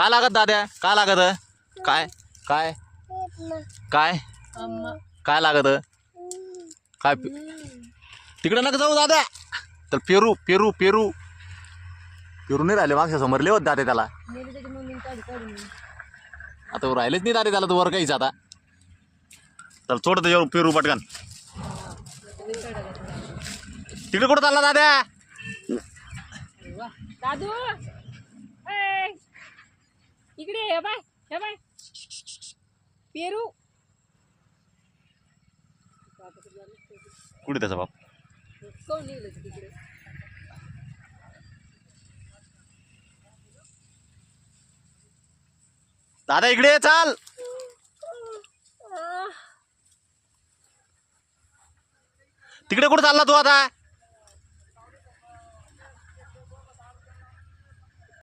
काय लागत दाद्या? काय लागत? काय काय काय काय लागत? काय तिकडे नका जाऊ दाद्या. तर पेरू पेरू पेरू पेरू नाही राहिले मागच्या समोर लेवत दादे त्याला. आता राहिलेच नाही दादे त्याला तर वर काहीच आता. चल सोड त्याच्यावर पेरू पटकन. तिकडे कुठं चालला दाद्या? दादू इकडे हे बाय पेरू. कुठे त्याचा बाप? कोण लिहिलं तिकडे? दादा इकडे ये, चाल. तिकडे कुठे चालला तू आता?